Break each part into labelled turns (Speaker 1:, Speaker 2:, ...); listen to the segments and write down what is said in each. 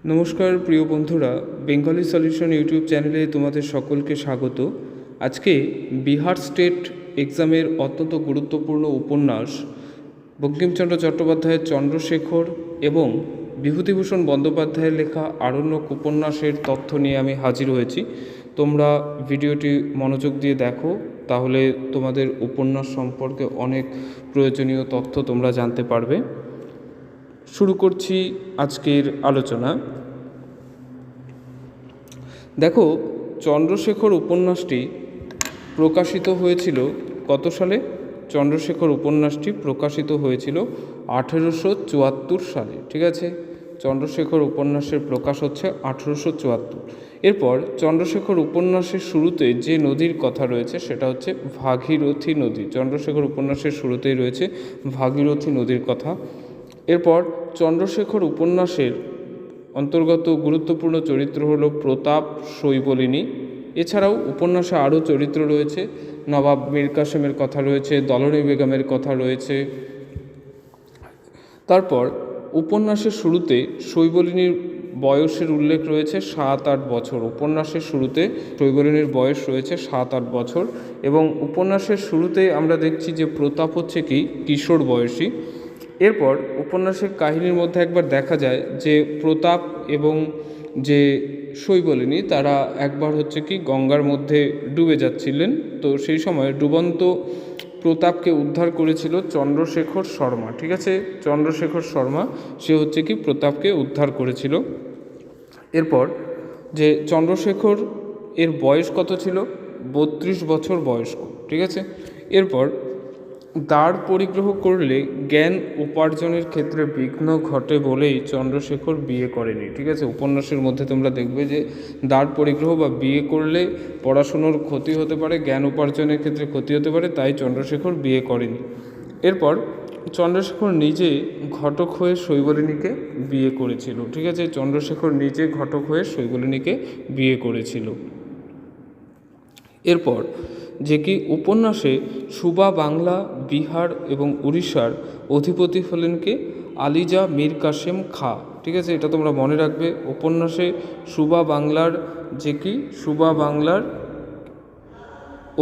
Speaker 1: নমস্কার প্রিয় বন্ধুরা, বেঙ্গলি সলিউশন ইউটিউব চ্যানেলে তোমাদের সকলকে স্বাগত। আজকে বিহার স্টেট এক্সামের অত্যন্ত গুরুত্বপূর্ণ উপন্যাস বঙ্কিমচন্দ্র চট্টোপাধ্যায়ের চন্দ্রশেখর এবং বিভূতিভূষণ বন্দ্যোপাধ্যায়ের লেখা আরণ্যক উপন্যাসের তথ্য নিয়ে আমি হাজির হয়েছি। তোমরা ভিডিওটি মনোযোগ দিয়ে দেখো, তাহলে তোমাদের উপন্যাস সম্পর্কে অনেক প্রয়োজনীয় তথ্য তোমরা জানতে পারবে। শুরু করছি আজকের আলোচনা। দেখো, চন্দ্রশেখর উপন্যাসটি প্রকাশিত হয়েছিল কত সালে? চন্দ্রশেখর উপন্যাসটি প্রকাশিত হয়েছিল 1874 সালে। ঠিক আছে, চন্দ্রশেখর উপন্যাসের প্রকাশ হচ্ছে 1874। এরপর চন্দ্রশেখর উপন্যাসের শুরুতে যে নদীর কথা রয়েছে সেটা হচ্ছে ভাগীরথী নদী। চন্দ্রশেখর উপন্যাসের শুরুতেই রয়েছে ভাগীরথী নদীর কথা। এরপর চন্দ্রশেখর উপন্যাসের অন্তর্গত গুরুত্বপূর্ণ চরিত্র হল প্রতাপ, শৈবলিনী। এছাড়াও উপন্যাসে আরও চরিত্র রয়েছে, নবাব মীর কাসেমের কথা রয়েছে, দলনী বেগমের কথা রয়েছে। তারপর উপন্যাসের শুরুতে শৈবলিনীর বয়সের উল্লেখ রয়েছে 7-8 বছর। উপন্যাসের শুরুতে শৈবলিনীর বয়স রয়েছে 7-8 বছর এবং উপন্যাসের শুরুতে আমরা দেখছি যে প্রতাপ হচ্ছে কি কিশোর বয়সী। এরপর উপন্যাসের কাহিনীর মধ্যে একবার দেখা যায় যে প্রতাপ এবং যে শৈবলিনী তারা একবার হচ্ছে কি গঙ্গার মধ্যে ডুবে যাচ্ছিলেন। তো সেই সময় ডুবন্ত প্রতাপকে উদ্ধার করেছিল চন্দ্রশেখর শর্মা। ঠিক আছে, চন্দ্রশেখর শর্মা সে হচ্ছে কি প্রতাপকে উদ্ধার করেছিল। এরপর যে চন্দ্রশেখর এর বয়স কত ছিল? 32 বছর বয়স্ক। ঠিক আছে, এরপর দ্বার পরিগ্রহ করলে জ্ঞান উপার্জনের ক্ষেত্রে বিঘ্ন ঘটে বলেই চন্দ্রশেখর বিয়ে করেনি। ঠিক আছে, উপন্যাসের মধ্যে তোমরা দেখবে যে দ্বার পরিগ্রহ বা বিয়ে করলে পড়াশুনোর ক্ষতি হতে পারে, জ্ঞান উপার্জনের ক্ষেত্রে ক্ষতি হতে পারে, তাই চন্দ্রশেখর বিয়ে করেনি। এরপর চন্দ্রশেখর নিজে ঘটক হয়ে শৈবলিনীকে বিয়ে করেছিল। ঠিক আছে, চন্দ্রশেখর নিজে ঘটক হয়ে শৈবলিনীকে বিয়ে করেছিল। এরপর যে কি উপন্যাসে সুবা বাংলা, বিহার এবং উড়িষ্যার অধিপতি হলেন কে? আলিজা মীর কাসেম খাঁ। ঠিক আছে, এটা তোমরা মনে রাখবে। উপন্যাসে সুবা বাংলার যে কি সুবা বাংলার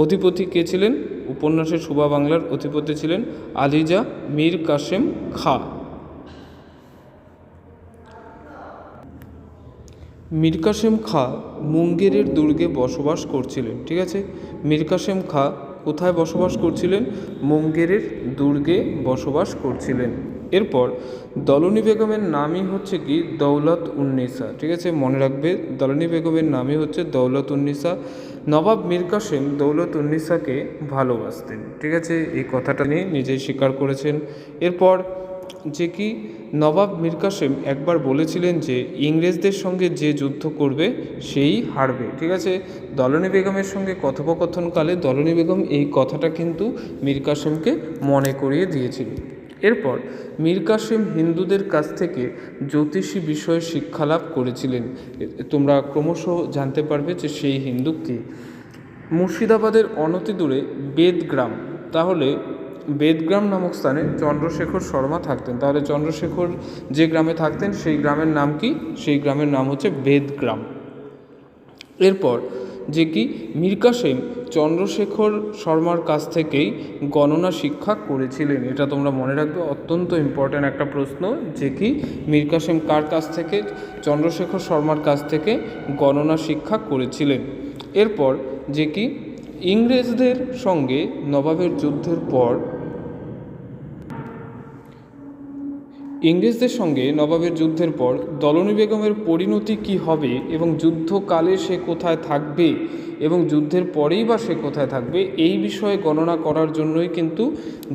Speaker 1: অধিপতি কে ছিলেন? উপন্যাসে সুবা বাংলার অধিপতি ছিলেন আলিজা মীর কাসেম খাঁ। মীর কাসেম খাঁ মুঙ্গেরের দুর্গে বসবাস করছিলেন। ঠিক আছে, মীর কাসেম খাঁ কোথায় বসবাস করছিলেন? মুঙ্গেরের দুর্গে বসবাস করছিলেন। এরপর দলনী বেগমের নামই হচ্ছে কি দৌলত উন্নিসা। ঠিক আছে, মনে রাখবে, দলনী বেগমের নামই হচ্ছে দৌলত উন্নিসা। নবাব মীর কাসেম দৌলত উন্নিসাকে ভালোবাসতেন। ঠিক আছে, এই কথাটা নিয়ে নিজেই স্বীকার করেছেন। এরপর যে কি নবাব মীর কাসেম একবার বলেছিলেন যে ইংরেজদের সঙ্গে যে যুদ্ধ করবে সেই হারবে। ঠিক আছে, দলনী বেগমের সঙ্গে কথোপকথনকালে দলনী বেগম এই কথাটা কিন্তু মীর কাসেমকে মনে করিয়ে দিয়েছিল। এরপর মীর কাসেম হিন্দুদের কাছ থেকে জ্যোতিষী বিষয়ে শিক্ষালাভ করেছিলেন। তোমরা ক্রমশ জানতে পারবে যে সেই হিন্দু কে। মুর্শিদাবাদের অনতি দূরে বেদগ্রাম, তাহলে বেদগ্রাম নামক স্থানে চন্দ্রশেখর শর্মা থাকতেন। তাহলে চন্দ্রশেখর যে গ্রামে থাকতেন সেই গ্রামের নাম কি? সেই গ্রামের নাম হচ্ছে বেদগ্রাম। এরপর যে কি মীর কাসেম চন্দ্রশেখর শর্মার কাছ থেকেই গণনা শিক্ষা করেছিলেন। এটা তোমরা মনে রাখবে, অত্যন্ত ইম্পর্ট্যান্ট একটা প্রশ্ন, যে কি মীর কাসেম কার কাছ থেকে? চন্দ্রশেখর শর্মার কাছ থেকে গণনা শিক্ষা করেছিলেন। এরপর যে কি ইংরেজদের সঙ্গে নবাবের যুদ্ধের পর দলনী বেগমের পরিণতি কি হবে এবং যুদ্ধকালে সে কোথায় থাকবে এবং যুদ্ধের পরেই বা সে কোথায় থাকবে, এই বিষয়ে গণনা করার জন্যই কিন্তু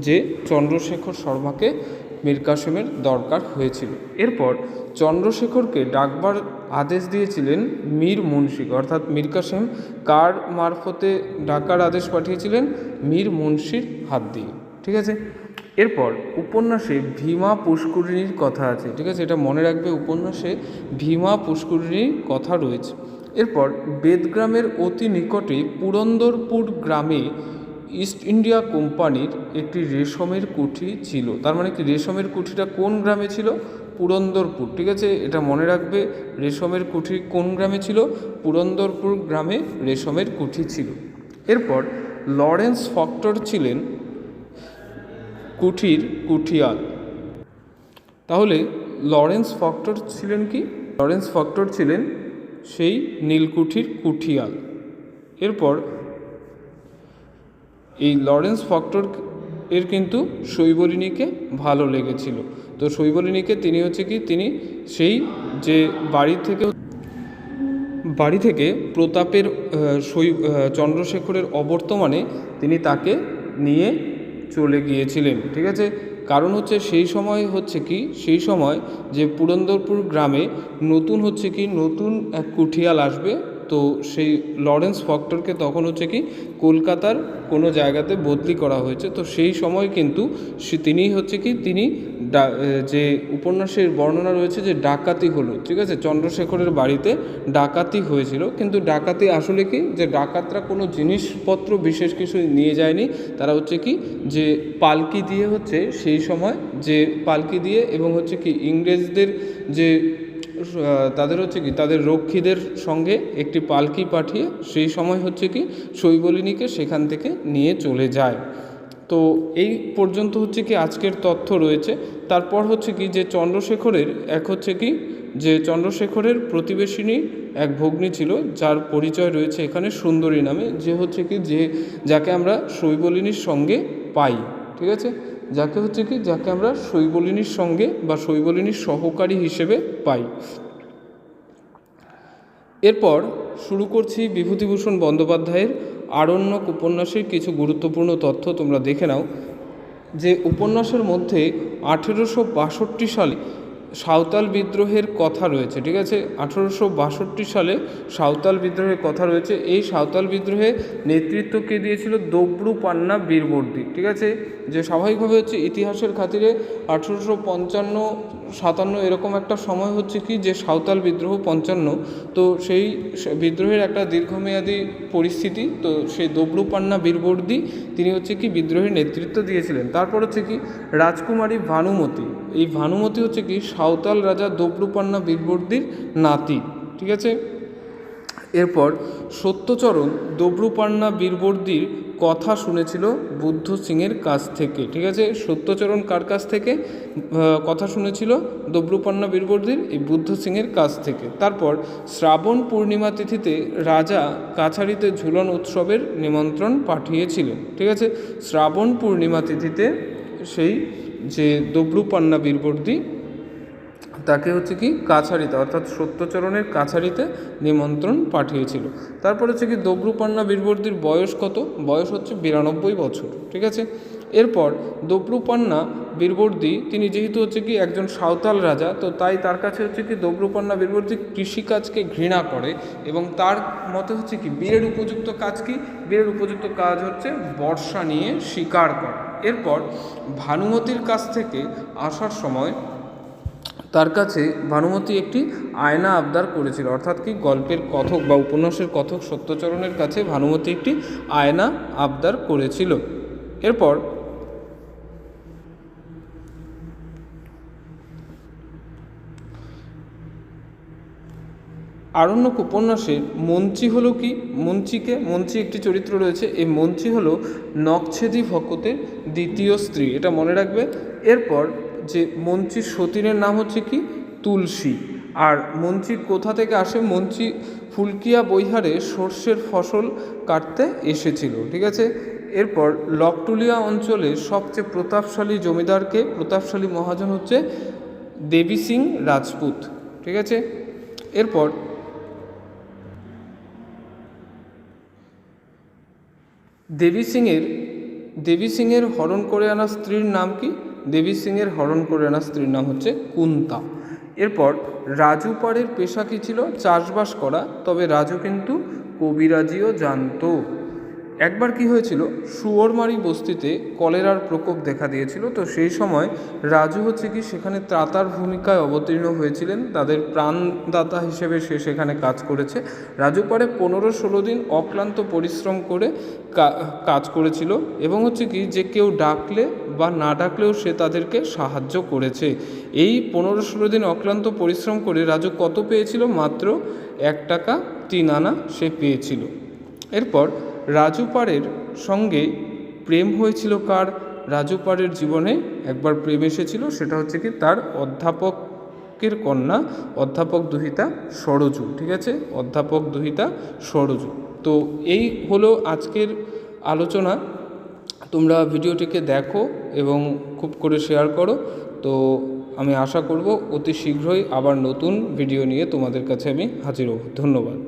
Speaker 1: যে চন্দ্রশেখর শর্মাকে মীর কাসেমের দরকার হয়েছিল। এরপর চন্দ্রশেখরকে ডাকবার আদেশ দিয়েছিলেন মীর মুন্সি, অর্থাৎ মীর কাসেম কার মারফতে ডাকার আদেশ পাঠিয়েছিলেন? মীর মুন্সির হাত দিয়ে। ঠিক আছে, এরপর উপন্যাসে ভীমা পুষ্করিণীর কথা আছে। ঠিক আছে, এটা মনে রাখবে, উপন্যাসে ভীমা পুষ্করিণীর কথা রয়েছে। এরপর বেদগ্রামের অতি নিকটে পুরন্দরপুর গ্রামে ইস্ট ইন্ডিয়া কোম্পানির একটি রেশমের কুঠি ছিল। তার মানে কি রেশমের কুঠিটা কোন গ্রামে ছিল? পুরন্দরপুর, ঠিক আছে, এটা মনে রাখবে। রেশমের কুঠি কোন গ্রামে ছিল? পুরন্দরপুর গ্রামে রেশমের কুঠি ছিল। এরপর লরেন্স ফক্টর ছিলেন কুঠির কুঠিয়াল। তাহলে লরেন্স ফক্টর ছিলেন কি? লরেন্স ফক্টর ছিলেন সেই নীলকুঠির কুঠিয়াল। এরপর এই লরেন্স ফক্টর এর কিন্তু শৈবলিনীকে ভালো লেগেছিল। তো শৈবলিনীকে তিনি হচ্ছে কি, তিনি সেই যে বাড়ি থেকে প্রতাপের চন্দ্রশেখরের অবর্তমানে তিনি তাকে নিয়ে চলে গিয়েছিলেন, ঠিক আছে। কারণ হচ্ছে সেই সময় যে পুরন্দরপুর গ্রামে নতুন এক কুঠিয়াল আসবে। তো সেই লরেন্স ফক্টরকে তখন কলকাতার কোনো জায়গাতে বদলি করা হয়েছে। তো সেই সময় কিন্তু তিনি যে উপন্যাসের বর্ণনা রয়েছে যে ডাকাতি হলো, ঠিক আছে, চন্দ্রশেখরের বাড়িতে ডাকাতি হয়েছিল। কিন্তু ডাকাতি আসলে কি, যে ডাকাতরা কোনো জিনিসপত্র বিশেষ কিছু নিয়ে যায়নি। তারা যে পালকি দিয়ে সেই সময় যে পালকি দিয়ে এবং ইংরেজদের যে তাদের রক্ষীদের সঙ্গে একটি পালকি পাঠিয়ে সেই সময় শৈবলিনীকে সেখান থেকে নিয়ে চলে যায়। তো এই পর্যন্ত আজকের তথ্য রয়েছে। তারপর যে চন্দ্রশেখরের প্রতিবেশিনী এক ভগ্নী ছিল, যার পরিচয় রয়েছে এখানে সুন্দরী নামে, যাকে আমরা শৈবলিনীর সঙ্গে পাই, ঠিক আছে, যাকে আমরা শৈবলিনীর সঙ্গে বা শৈবলিনীর সহকারী হিসেবে পাই। এরপর শুরু করছি বিভূতিভূষণ বন্দ্যোপাধ্যায়ের আরণ্যক উপন্যাসের কিছু গুরুত্বপূর্ণ তথ্য। তোমরা দেখে নাও যে উপন্যাসের মধ্যে 1862 সালে সাঁওতাল বিদ্রোহের কথা রয়েছে, ঠিক আছে। 1862 সালে সাঁওতাল বিদ্রোহের কথা রয়েছে। এই সাঁওতাল বিদ্রোহে নেতৃত্ব কে দিয়েছিল? দব্রু-পান্না বীরবর্দী, ঠিক আছে। যে স্বাভাবিকভাবে ইতিহাসের খাতিরে 1855-57 এরকম একটা সময় যে সাঁওতাল বিদ্রোহ 55, তো সেই বিদ্রোহের একটা দীর্ঘমেয়াদী পরিস্থিতি। তো সেই দব্রু-পান্না বীরবর্দী তিনি বিদ্রোহের নেতৃত্ব দিয়েছিলেন। তারপর রাজকুমারী ভানুমতি। এই ভানুমতি সাঁওতাল রাজা দব্রু-পান্না বীরবর্দীর নাতি, ঠিক আছে। এরপর সত্যচরণ দব্রু-পান্না বীরবর্দীর কথা শুনেছিল বুদ্ধ সিংয়ের কাছ থেকে, ঠিক আছে। সত্যচরণ কার কাছ থেকে কথা শুনেছিল? দব্রু-পান্না বীরবর্দীর এই বুদ্ধ সিংয়ের কাছ থেকে। তারপর শ্রাবণ পূর্ণিমা তিথিতে রাজা কাছারিতে ঝুলন উৎসবের নিমন্ত্রণ পাঠিয়েছিলেন, ঠিক আছে। শ্রাবণ পূর্ণিমা তিথিতে সেই যে দব্রু-পান্না বীরবর্দী তাকে কাছারিতে, অর্থাৎ সত্যচরণের কাছারিতে নিমন্ত্রণ পাঠিয়েছিল। তারপর দব্রু-পান্না বীরবর্দীর বয়স কত? বয়স 92 বছর, ঠিক আছে। এরপর দব্রু-পান্না বীরবর্দী তিনি যেহেতু একজন সাঁওতাল রাজা, তো তাই তার কাছে দব্রু-পান্না বীরবর্দী কৃষিকাজকে ঘৃণা করে এবং তার মতে বীরের উপযুক্ত কাজ কি? বীরের উপযুক্ত কাজ বর্ষা নিয়ে শিকার করা। এরপর ভানুমতির কাছ থেকে আসার সময় তার কাছে ভানুমতি একটি আয়না আবদার করেছিল, অর্থাৎ গল্পের কথক বা উপন্যাসের কথক সত্যচরণের কাছে ভানুমতি একটি আয়না আবদার করেছিল। এরপর আরণ্যক উপন্যাসের মঞ্চি হলো কি? মঞ্চি একটি চরিত্র রয়েছে। এই মঞ্চি হলো নকছেদি ভকতের দ্বিতীয় স্ত্রী, এটা মনে রাখবে। এরপর যে মঞ্চির সতীনের নাম কি? তুলসী। আর মঞ্চি কোথা থেকে আসে? মঞ্চি ফুলকিয়া বৈহারে সর্ষের ফসল কাটতে এসেছিল, ঠিক আছে। এরপর লকটুলিয়া অঞ্চলে সবচেয়ে প্রতাপশালী জমিদারকে? প্রতাপশালী মহাজন দেবী সিং রাজপুত, ঠিক আছে। এরপর দেবী সিংয়ের হরণ করে আনা স্ত্রীর নাম কি? দেবী সিংয়ের হরণ করে আনা স্ত্রীর নাম কুন্তা। এরপর রাজু পাড়ের পেশা কী ছিল? চাষবাস করা, তবে রাজু কিন্তু কবিরাজিও জানত। একবার কি হয়েছিল, শুয়োরমারি বস্তিতে কলেরার প্রকোপ দেখা দিয়েছিল। তো সেই সময় রাজু হচ্ছে কি সেখানে ত্রাতার ভূমিকায় অবতীর্ণ হয়েছিলেন, তাদের প্রাণদাতা হিসেবে সে সেখানে কাজ করেছে। রাজু পরে 15-16 দিন অক্লান্ত পরিশ্রম করে কাজ করেছিল এবং হচ্ছে কি যে কেউ ডাকলে বা না ডাকলেও সে তাদেরকে সাহায্য করেছে। এই 15-16 দিন অক্লান্ত পরিশ্রম করে রাজু কত পেয়েছিল? মাত্র 1 টাকা 3 আনা সে পেয়েছিল। এরপর রাজু পাড়ের সঙ্গে প্রেম হয়েছিল কার? রাজু পাড়ের জীবনে একবার প্রেম এসেছিল, সেটা হচ্ছে কি তার অধ্যাপকের কন্যা অধ্যাপক দুহিতা সরোজু। ঠিক আছে, অধ্যাপক দুহিতা সরোজু। তো এই হলো আজকের আলোচনা। তোমরা ভিডিওটিকে দেখো এবং খুব করে শেয়ার করো। তো আমি আশা করব অতি শীঘ্রই আবার নতুন ভিডিও নিয়ে তোমাদের কাছে আমি হাজির হব। ধন্যবাদ।